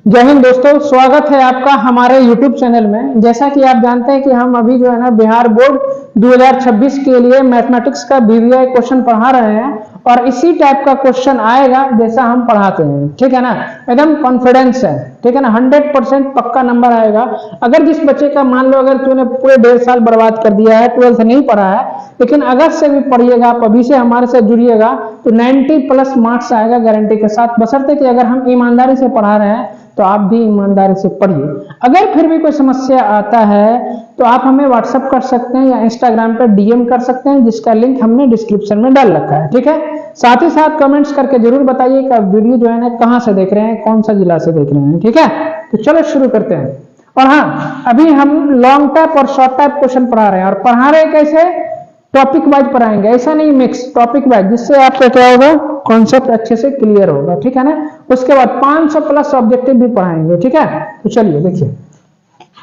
जय हिंद दोस्तों, स्वागत है आपका हमारे YouTube चैनल में। जैसा कि आप जानते हैं कि हम अभी जो है ना बिहार बोर्ड 2026 के लिए मैथमेटिक्स का BVI क्वेश्चन पढ़ा रहे हैं और इसी टाइप का क्वेश्चन आएगा जैसा हम पढ़ाते हैं। ठीक है ना, एकदम कॉन्फिडेंस है। ठीक है ना, 100% पक्का नंबर आएगा। अगर जिस बच्चे का मान लो अगर तूने पूरे 1.5 साल बर्बाद कर दिया है, 12th नहीं पढ़ा है, लेकिन अगस्त से भी पढ़िएगा, आप अभी से हमारे साथ जुड़िएगा तो 90+ मार्क्स आएगा गारंटी के साथ, बशर्ते कि अगर हम ईमानदारी से पढ़ा रहे हैं तो आप भी ईमानदारी से पढ़िए। अगर फिर भी कोई समस्या आता है तो आप हमें व्हाट्सएप कर सकते हैं या इंस्टाग्राम पर DM कर सकते हैं, जिसका लिंक हमने डिस्क्रिप्शन में डाल रखा है। ठीक है, साथ ही साथ कमेंट्स करके जरूर बताइए कि आप वीडियो जो है ना कहां से देख रहे हैं, कौन सा जिला से देख रहे हैं। ठीक है, तो चलो शुरू करते हैं। और हाँ, अभी हम लॉन्ग टाइप और शॉर्ट टाइप क्वेश्चन पढ़ा रहे हैं और पढ़ा रहे कैसे, टॉपिक वाइज पढ़ाएंगे, ऐसा नहीं मिक्स, टॉपिक वाइज, जिससे आपका क्या होगा, कॉन्सेप्ट अच्छे से क्लियर होगा। ठीक है ना, उसके बाद 500+ ऑब्जेक्टिव भी पढ़ाएंगे। ठीक है, तो चलिए देखिए,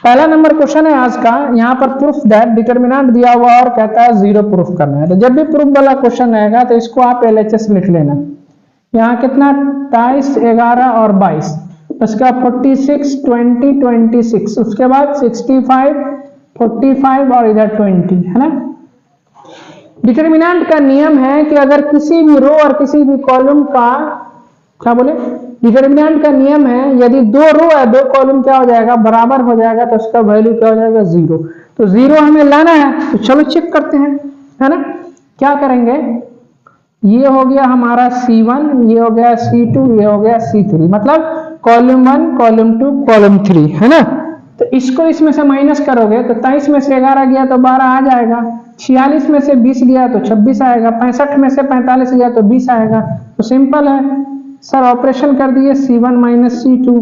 पहला नंबर क्वेश्चन है आज का। यहाँ पर प्रूफ दैट डिटर्मिनेंट दिया हुआ और कहता है 0 प्रूफ करना है। तो जब भी प्रूफ वाला क्वेश्चन आएगा तो इसको आप LHS लिख लेना। यहाँ कितना, 23, 11 और 22, उसका 46, 20, 26, उसके बाद 65, 45 और इधर 20 है ना। डिटर्मिनेंट का नियम है कि अगर किसी भी रो और किसी भी कॉलम का, क्या बोले, डिटर्मिनेंट का नियम है यदि 2 रो है 2 कॉलम क्या हो जाएगा, बराबर हो जाएगा, तो उसका वैल्यू क्या हो जाएगा, 0। तो 0 हमें लाना है, तो चलो चेक करते हैं, है ना। क्या करेंगे, ये हो गया हमारा C1, ये हो गया C2, ये हो गया C3, मतलब कॉलम 1, कॉलम 2, कॉलम 3, है ना। तो इसको इसमें से माइनस करोगे तो 23 में से 11 गया तो 12 आ जाएगा, 46 में से 20 गया तो 26 आएगा, 65 में से 45 गया तो 20 आएगा। तो सिंपल है सर, ऑपरेशन कर दिए, C1 माइनस C2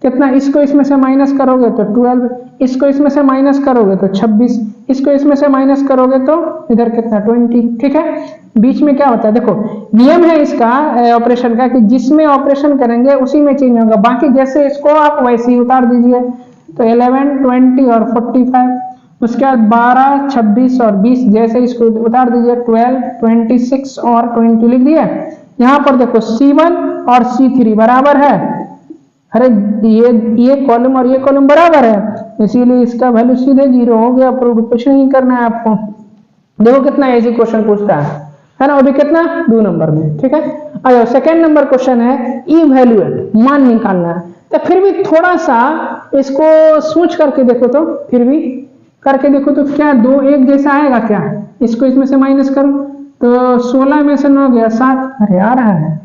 कितना, इसको इसमें से माइनस करोगे तो 12, इसको इसमें से माइनस करोगे तो 26, इसको इसमें से माइनस करोगे तो इधर कितना, 20। ठीक है, बीच में क्या होता है, देखो नियम है इसका ऑपरेशन का कि जिसमें ऑपरेशन करेंगे उसी में चेंज होगा, बाकी जैसे इसको आप वैसे ही उतार दीजिए। तो 11, 20 और 45, उसके बाद 12, 26 और 20, जैसे इसको उतार दीजिए, 12, 26 और 20 लिख दिया। यहाँ पर देखो C1 और C3 बराबर है, अरे ये कॉलम और ये कॉलम बराबर है, इसीलिए इसका वैल्यू सीधे 0 हो गया। प्रूव कुछ नहीं करना है आपको। देखो कितना इजी क्वेश्चन पूछता है ना, अभी कितना, 2 नंबर में। ठीक है, आयो सेकंड नंबर क्वेश्चन है इवैल्यूएट, मान निकालना है। तो फिर भी थोड़ा सा इसको सोच करके देखो, तो फिर भी करके देखो तो क्या 2 एक जैसा आएगा क्या, इसको इसमें से माइनस करो तो 16 में से 9 गया 7, अरे आ रहा है,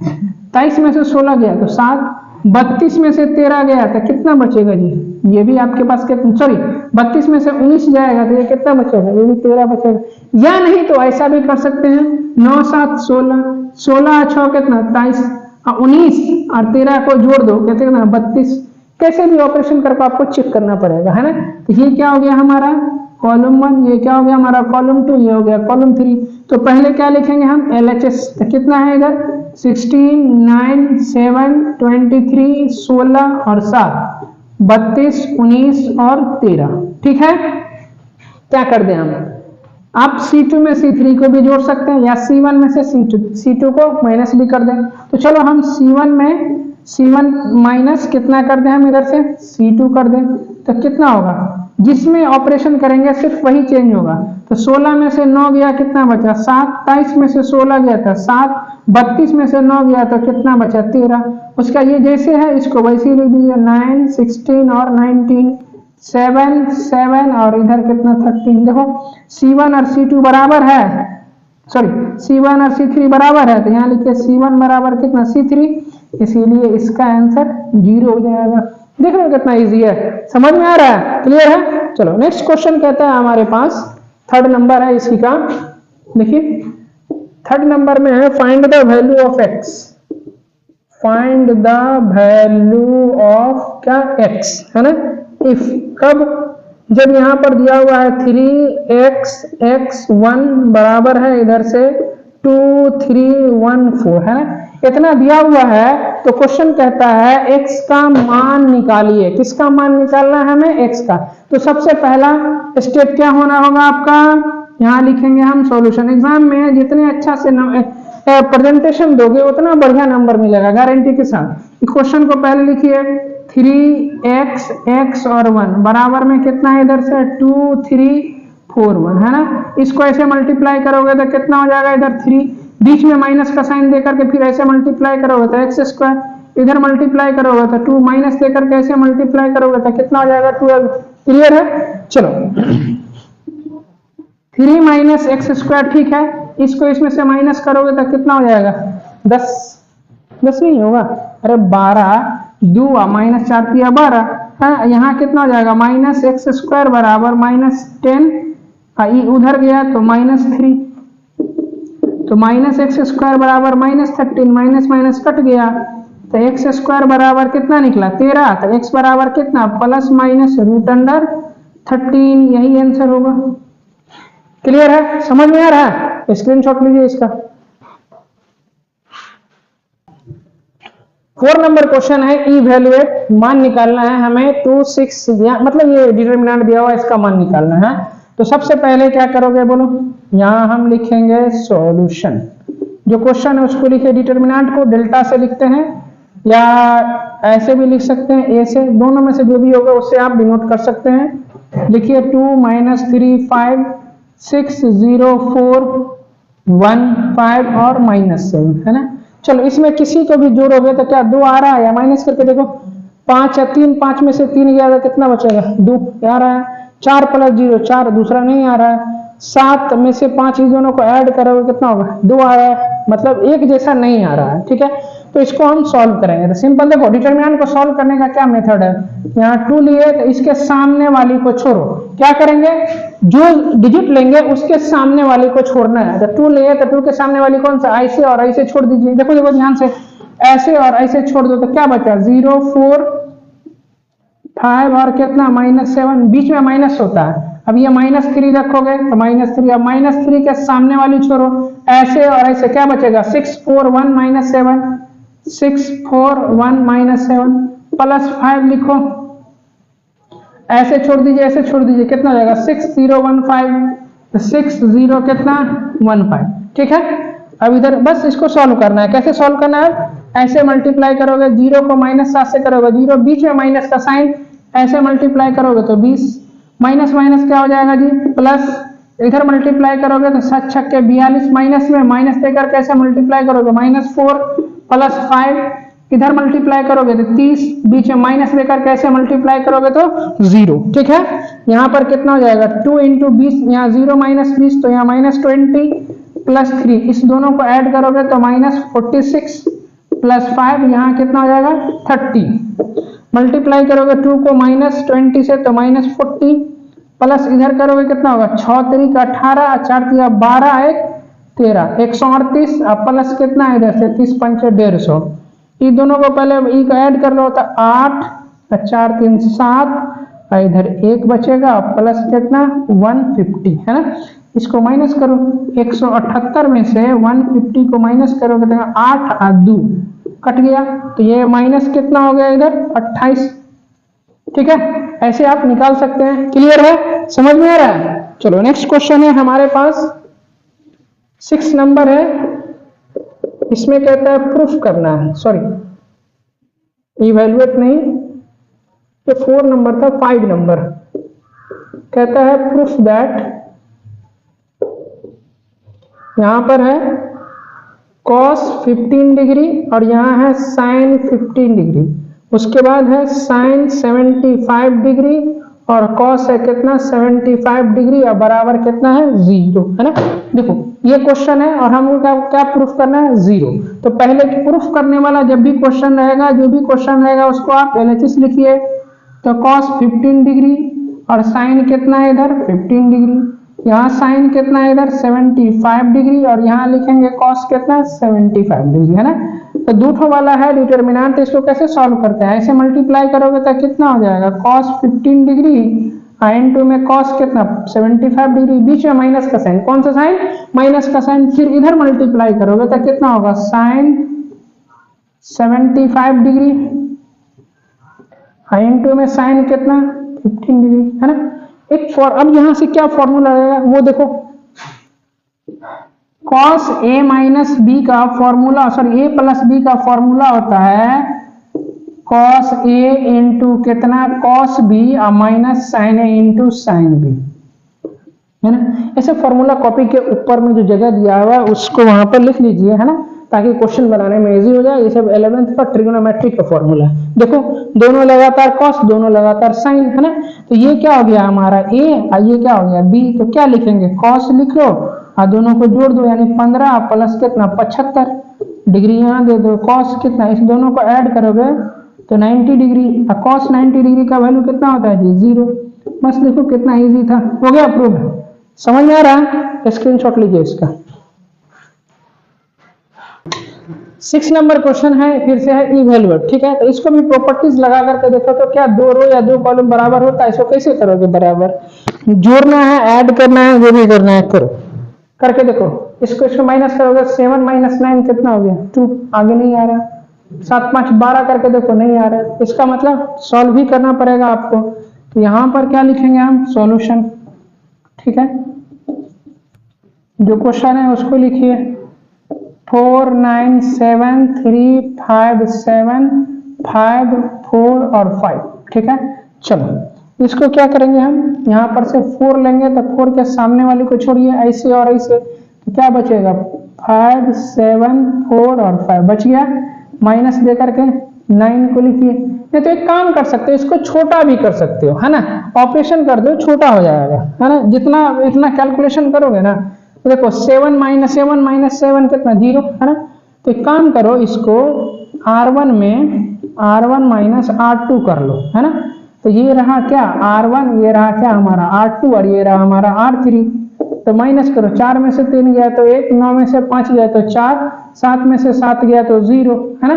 23 में से 16 गया तो 7, 32 में से 13 गया तो कितना बचेगा जी, ये भी आपके पास कितना, सॉरी 32 में से 19 जाएगा तो ये कितना बचेगा, ये भी 13 बचेगा। या नहीं तो ऐसा भी कर सकते हैं, 9, 7, 16, 16 6 कितना, 23, 19 और 13 को जोड़ दो कितना, 32। कैसे भी ऑपरेशन करके आपको चेक करना पड़ेगा, है ना। तो ये क्या हो गया हमारा कॉलम 1, ये क्या हो गया हमारा कॉलम 2, ये हो गया कॉलम 3। तो पहले क्या लिखेंगे हम, LHS। तो कितना है इधर, 16, 9, 7, 23, 16 और 7, 32, 19 और 13। ठीक है, क्या कर दें हम, आप C2 में C3 को भी जोड़ सकते हैं या C1 में से C2 को माइनस भी कर दें। तो चलो हम C1 माइनस कितना कर दें, हम इधर से C2 कर दें, तो कितना होगा, जिसमें ऑपरेशन करेंगे सिर्फ वही चेंज होगा। तो 16 में से 9 गया कितना बचा, 7, 23 में से 16 गया था 7, 32 में से 9 गया तो कितना बचा, 13। उसका ये जैसे है इसको वैसे ही लिख दीजिए, 9, 16 और 19, 7, 7 और इधर कितना 13। देखो C1 और C2 बराबर है, सॉरी C1 और C3 बराबर है, तो यहाँ लिखिए C1 बराबर कितना, C3, इसीलिए इसका आंसर 0 हो जाएगा। देख लो कितना इजी है, समझ में आ रहा है, क्लियर है। चलो नेक्स्ट क्वेश्चन कहता है हमारे पास, थर्ड नंबर है इसी का। देखिए थर्ड नंबर में है find the value of x, find the value of क्या, x, है ना। इफ, कब, जब यहाँ पर दिया हुआ है 3x x1 बराबर है इधर से 2, 3, 1, 4, है ना, इतना दिया हुआ है। तो क्वेश्चन कहता है x का मान निकालिए। किसका मान निकालना है हमें, x का। तो सबसे पहला स्टेप क्या होना होगा आपका, यहाँ लिखेंगे हम सॉल्यूशन। एग्जाम में जितने अच्छा से प्रेजेंटेशन दोगे उतना बढ़िया नंबर मिलेगा गारंटी के साथ। क्वेश्चन को पहले लिखिए, 3x x और 1 बराबर में कितना है इधर से 2 3 4 1 है ना। इसको ऐसे मल्टीप्लाई करोगे तो कितना हो जाएगा इधर 3, बीच में माइनस का साइन देकर के फिर ऐसे मल्टीप्लाई करोगे तो एक्स स्क्वायर, इधर मल्टीप्लाई करोगे तो 2 माइनस देकर के ऐसे मल्टीप्लाई करोगे तो कितना हो जाएगा 12। क्लियर है। चलो 3 माइनस एक्स स्क्वायर ठीक है, इसको इसमें से माइनस करोगे तो कितना हो जाएगा 10, 10 नहीं होगा, अरे 12 2 माइनस 4 3 12 है। यहाँ कितना हो जाएगा माइनस एक्स स्क्वायर बराबर -10, उधर गया तो -3, तो माइनस एक्स स्क्वायर बराबर -13, माइनस माइनस कट गया तो एक्स स्क्वायर बराबर कितना निकला 13, तो एक्स बराबर कितना +-√13, यही आंसर होगा। क्लियर है, समझ में आ रहा है, स्क्रीनशॉट लीजिए इसका। 4 नंबर क्वेश्चन है इवैल्यूएट, मान निकालना है हमें 2 6, मतलब ये डिटरमिनेंट दिया हुआ इसका मान निकालना है। तो सबसे पहले क्या करोगे बोलो, यहाँ हम लिखेंगे सॉल्यूशन, जो क्वेश्चन है उसको लिखे, डिटरमिनेंट को डेल्टा से लिखते हैं या ऐसे भी लिख सकते हैं ए से, दोनों में से जो भी होगा उससे आप डिनोट कर सकते हैं। लिखिए 2 -3 5 6 0 4 1 5 और -7 है ना। चलो इसमें किसी को भी जोड़ोगे तो क्या 2 आ रहा है या माइनस करके देखो, 5 है 3, 5 में से 3 गया तो कितना बचेगा 2 आ रहा है, 4 + 0 4, दूसरा नहीं आ रहा है, 7 में से 5 इन दोनों को ऐड करोगे कितना होगा 2 आ रहा है, मतलब एक जैसा नहीं आ रहा है। ठीक है, तो इसको हम सॉल्व करेंगे। तो सिंपल देखो, डिटरमिनेंट को सॉल्व करने का क्या मेथड है, यहाँ 2 लिए तो इसके सामने वाली को छोड़ो, क्या करेंगे जो डिजिट लेंगे उसके सामने वाली को छोड़ना है। तो 2 लिए तो 2 के सामने वाली कौन सा, ऐसे और ऐसे छोड़ दीजिए, देखो देखो ध्यान से, ऐसे और ऐसे छोड़ दो तो क्या बचा 0 4 5 और कितना -7, बीच में माइनस होता है, अब ये -3 रखोगे तो -3, अब -3 के सामने वाली छोड़ो, ऐसे और ऐसे क्या बचेगा 6 4 1 -7, 6 4 1 -7 +5 लिखो, ऐसे छोड़ दीजिए ऐसे छोड़ दीजिए, कितना हो जाएगा 6 0 1 5, तो 6 0 कितना 1 5। ठीक है, अब इधर बस इसको सॉल्व करना है। कैसे सॉल्व करना है, ऐसे मल्टीप्लाई करोगे, 0 को -7 से करोगे, 0 बीच में माइनस का साइन, ऐसे मल्टीप्लाई करोगे तो 20, माइनस माइनस क्या हो जाएगा जी प्लस, इधर मल्टीप्लाई करोगे तो 7 छक्के 42, माइनस में माइनस देकर कैसे मल्टीप्लाई करोगे -4 +5, इधर मल्टीप्लाई करोगे तो 30, बीच में माइनस देकर कैसे मल्टीप्लाई करोगे तो 0। ठीक है, यहाँ पर कितना हो जाएगा 2 × 20, यहाँ 0 -20 तो यहाँ -20 +3, इस दोनों को ऐड करोगे तो -46 +5, यहाँ कितना हो जाएगा 30, मल्टीप्लाई करोगे 2 को -20 से तो -40, प्लस इधर करोगे कितना होगा 6 3 18, 4 3 12 1 13 138, प्लस कितना है इधर से 30 5 150, ये दोनों को पहले ई को ऐड कर लो तो 8 4 3 7, इधर 1 बचेगा प्लस कितना 150 है ना। इसको माइनस करो, 178 में से 150 को माइनस करोगे तो 8 और 2 कट गया, तो ये माइनस कितना हो गया इधर 28। ठीक है, ऐसे आप निकाल सकते हैं। क्लियर है, समझ में आ रहा है। चलो नेक्स्ट क्वेश्चन है हमारे पास 6 नंबर है, इसमें कहता है प्रूफ करना है, सॉरी इवैल्यूएट नहीं, ये 4 नंबर था, 5 नंबर कहता है प्रूफ दैट, यहां पर है cos 15 डिग्री और यहाँ है sin 15 डिग्री, उसके बाद है sin 75 डिग्री और cos है कितना 75 डिग्री और बराबर कितना है 0 है ना। देखो ये क्वेश्चन है और हमको क्या प्रूफ करना है 0। तो पहले प्रूफ करने वाला जब भी क्वेश्चन रहेगा, जो भी क्वेश्चन रहेगा उसको आप LHS लिखिए, तो cos 15 डिग्री और sin कितना है इधर 15 डिग्री, यहाँ साइन कितना है इधर 75 डिग्री और यहाँ लिखेंगे cos कितना 75 डिग्री है ना। तो दूठो वाला है डिटरमिनेंट, इसको कैसे सॉल्व करते हैं, ऐसे मल्टीप्लाई करोगे तो कितना हो जाएगा cos 15 डिग्री * में cos कितना 75 डिग्री, बीच में माइनस का साइन, कौन सा साइन माइनस का साइन, फिर इधर मल्टीप्लाई करोगे तो कितना होगा sin 75 डिग्री * में साइन कितना 15 डिग्री है ना। अब यहां से क्या फॉर्मूला रहेगा वो देखो, cos a - b का फॉर्मूला, सॉरी a + b का फॉर्मूला होता है कॉस ए इंटू कितना कॉस बी और माइनस साइन ए इंटू साइन बी, है ना। ऐसे फॉर्मूला कॉपी के ऊपर में जो जगह दिया हुआ है उसको वहां पर लिख लीजिए, है ना, ताकि क्वेश्चन बनाने में इजी हो जाए। ये सब 11th का ट्रिग्नोमेट्री का फॉर्मूला है। देखो दोनों लगातार कॉस, दोनों लगातार साइन, है ना। तो ये क्या हो गया हमारा ए और ये क्या हो गया बी। तो क्या लिखेंगे, कॉस लिख लो और दोनों को जोड़ दो, यानी 15 प्लस कितना 75 डिग्री यहाँ दे दो। कॉस कितना, इस दोनों को ऐड करोगे तो 90 डिग्री, और कॉस 90 डिग्री का वैल्यू कितना होता है जी 0। बस देखो कितना इजी था, हो गया प्रूव। समझ में आ रहा है, स्क्रीनशॉट लीजिए इसका। 6 नंबर क्वेश्चन है, फिर से है इवैल्यूएट, ठीक है। तो इसको भी प्रॉपर्टीज लगा करके देखो तो क्या 2 रो या 2 कॉलम बराबर होता है, इसको कैसे करोगे बराबर, जोड़ना है, ऐड करना है, जो भी करना है करो, करके देखो। इसको माइनस करोगे 7 माइनस 9 कितना हो गया 2, आगे नहीं आ रहा। 7 5 12 करके देखो, नहीं आ रहा। इसका मतलब सॉल्व भी करना पड़ेगा आपको। तो यहाँ पर क्या लिखेंगे हम, सॉल्यूशन, ठीक है। जो क्वेश्चन है उसको लिखिए 4 9 7 3 5 7 5 4 और 5, ठीक है। चलो इसको क्या करेंगे हम, यहाँ पर से 4 लेंगे तो 4 के सामने वाले को छोड़िए, ऐसे और ऐसे, तो क्या बचेगा 5 7 4 और 5 बच गया। माइनस दे करके 9 को लिखिए। नहीं तो एक काम कर सकते हो, इसको छोटा भी कर सकते हो, है ना, ऑपरेशन कर दो छोटा हो जाएगा, है ना। जितना इतना कैलकुलेशन करोगे ना, तो देखो 7 माइनस 7 कितना 0, है ना। तो एक काम करो, इसको R1 में R1 माइनस R2 कर लो, है ना। तो ये रहा क्या R1, ये रहा क्या हमारा R2 और ये रहा हमारा R3। तो माइनस करो, 4 में से 3 गया तो 1, 9 में से 5 गया तो 4, 7 में से 7 गया तो 0, है ना।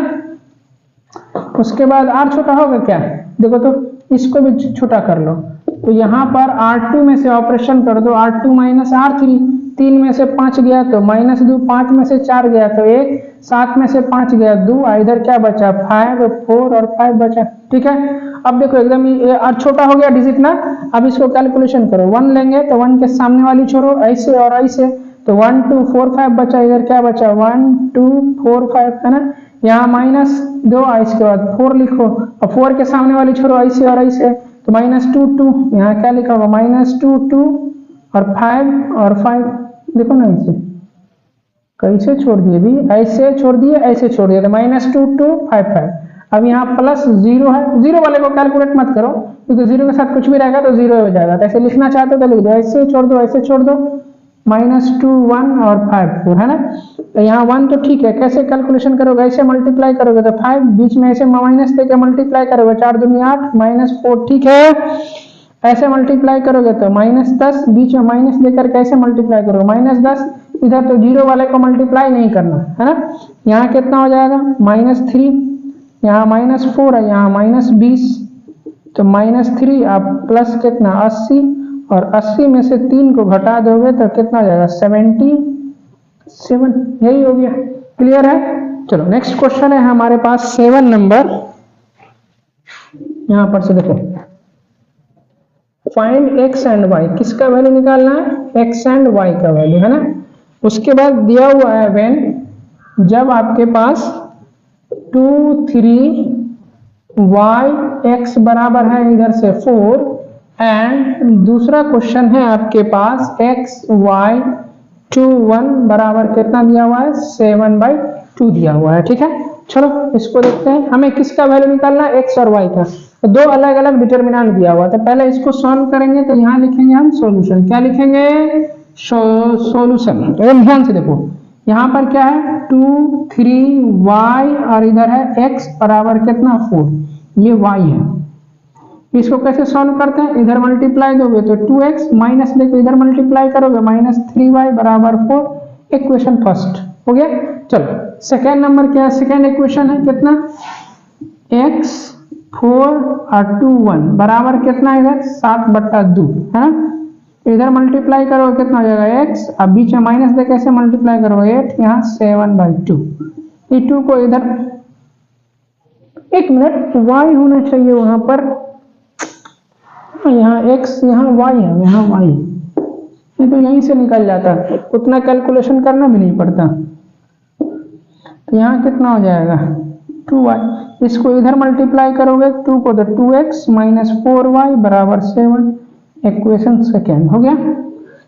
उसके बाद R छोटा होगा क्या, देखो तो इसको भी छोटा कर लो। तो यहाँ पर R2 में से ऑपरेशन कर दो, R2 माइनस R3, 3 में से 5 गया तो माइनस 2, 5 में से 4 गया तो 1, 7 में से 5 गया 2, इधर क्या बचा 5 4 और 5 बचा, ठीक है। अब देखो एकदम ये छोटा हो गया डिजिट ना। अब इसको कैलकुलेशन करो, 1 लेंगे तो 1 के सामने वाली छोड़ो, ऐसे और ऐसे, तो 1 2 4 5 बचा, इधर क्या बचा 1 2 4 5, है ना। यहाँ माइनस 2, इसके बाद 4 लिखो, और 4 के सामने वाली छोड़ो, ऐसे और ऐसे, तो माइनस 2 2, यहाँ क्या लिखा होगा माइनस 2 2 और 5 और 5, देखो ना इसे कैसे छोड़ दिए भी, ऐसे छोड़ दिए, ऐसे छोड़ दिए, तो माइनस 2 2 5 5। अब यहाँ प्लस 0 है, 0 वाले को कैलकुलेट मत करो क्योंकि 0 के साथ कुछ भी रहेगा तो 0 हो जाएगा। तो ऐसे लिखना चाहते हो तो लिख दो, ऐसे छोड़ दो, ऐसे छोड़ दो, माइनस 2 1 और 5 4, है ना। तो यहाँ 1 तो ठीक है, कैसे कैलकुलेशन करोगे, ऐसे मल्टीप्लाई करोगे तो 5, बीच में ऐसे माइनस देकर मल्टीप्लाई करोगे, 4 दूनी 8 माइनस 4, ठीक है। ऐसे मल्टीप्लाई करोगे तो माइनस 10, बीच में माइनस देकर कैसे मल्टीप्लाई करोगे माइनस 10, इधर तो 0 वाले को मल्टीप्लाई नहीं करना, है ना। यहाँ कितना हो जाएगा माइनस 3, यहाँ माइनस 4 है, यहाँ माइनस 20, तो माइनस 3 आप प्लस कितना 80, और 80 में से 3 को घटा दोगे तो कितना हो जाएगा 77, यही हो गया। क्लियर है। चलो नेक्स्ट क्वेश्चन है हमारे पास 7 नंबर, यहां पर से देखो फाइंड x एंड y, किसका वैल्यू निकालना है, x एंड y का वैल्यू, है ना। उसके बाद दिया हुआ है व्हेन, जब आपके पास 2 3 y x बराबर है इधर से 4, एंड दूसरा क्वेश्चन है आपके पास x y 2 1 बराबर कितना दिया हुआ है 7/2 दिया हुआ है, ठीक है। चलो इसको देखते हैं, हमें किसका वैल्यू निकालना है x और y का। तो दो अलग अलग डिटर्मिनेंट दिया हुआ है, तो पहले इसको सॉल्व करेंगे। तो यहाँ लिखेंगे हम सॉल्यूशन, क्या लिखेंगे सॉल्यूशन। एकदम ध्यान से देखो, यहाँ पर क्या है 2 3 y और इधर है x बराबर कितना 4, ये y है। इसको कैसे सॉल्व करते हैं, इधर मल्टीप्लाई दोगे तो 2x, माइनस लेके इधर मल्टीप्लाई करोगे माइनस 3y बराबर 4। इक्वेशन फर्स्ट हो गया। चलो सेकेंड नंबर क्या है, सेकेंड इक्वेशन है कितना x 4 और 2 1 बराबर कितना इधर 7/2, है ना। इधर मल्टीप्लाई करोगे कितना हो जाएगा x, अब बीच में माइनस दे कैसे मल्टीप्लाई करोगे 8, यहाँ 7/2। ये 2 को इधर, एक मिनट y होना चाहिए वहां पर, यहाँ x यहाँ y है, यहाँ y, ये तो यहीं से निकल जाता, उतना कैलकुलेशन करना भी नहीं पड़ता। तो यहाँ कितना हो जाएगा 2y, इसको इधर मल्टीप्लाई करोगे 2 को तो 2x माइनस 4y बराबर 7, इक्वेशन सेकेंड हो गया।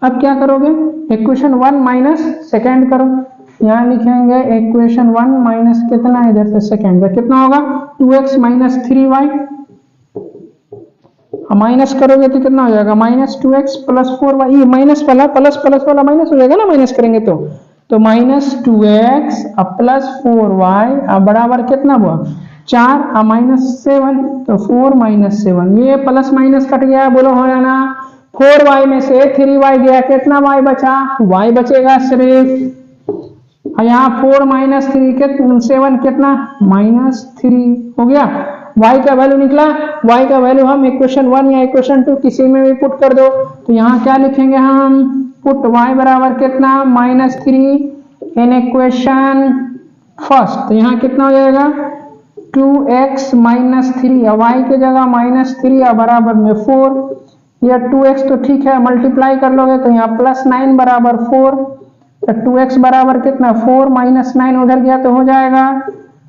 अब क्या करोगे, इक्वेशन 1 माइनस सेकेंड करो, यहाँ लिखेंगे इक्वेशन 1 माइनस कितना, इधर से सेकेंड का कितना होगा 2x माइनस 3y, माइनस करोगे तो कितना हो जाएगा माइनस 2x प्लस 4y, ये माइनस वाला प्लस प्लस वाला माइनस हो जाएगा ना माइनस करेंगे तो माइनस 2x अब प्लस 4y अब बराबर कितना हुआ 4 अब माइनस 7, तो 4 माइनस 7, ये प्लस माइनस कट गया, बोलो हो जाना 4y में से 3y गया, कितना y बचा, y बचेगा सिर्फ, यहाँ 4 माइनस 3 कितना 7 कितना -3 हो गया। y का वैल्यू निकला, y का वैल्यू हम इक्वेशन 1 या इक्वेशन 2 किसी में भी पुट कर दो, तो यहाँ क्या लिखेंगे हम, पुट y बराबर कितना -3 इन इक्वेशन फर्स्ट, तो यहाँ कितना हो जाएगा 2x माइनस 3, y की जगह -3 बराबर में 4, या 2x तो ठीक है मल्टीप्लाई कर लोगे तो यहाँ +9 बराबर 4, तो 2x बराबर कितना 4 माइनस 9 उधर गया तो हो जाएगा,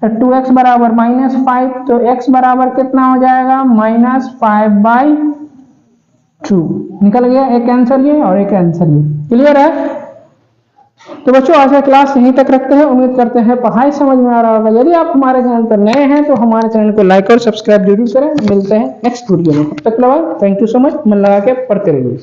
तो 2x बराबर -5, तो x बराबर कितना हो जाएगा -5/2 निकल गया, एक आंसर ये और एक आंसर ये। क्लियर है? तो बच्चों आज का क्लास यहीं तक रखते हैं, उम्मीद करते हैं पढ़ाई समझ में आ रहा होगा। यदि आप हमारे चैनल पर नए हैं तो हमारे चैनल को लाइक और सब्सक्राइब जरूर करें। मिलते हैं नेक्स्ट वीडियो में, तब तक के लिए थैंक यू सो मच, मन लगा के पढ़ते रहिए।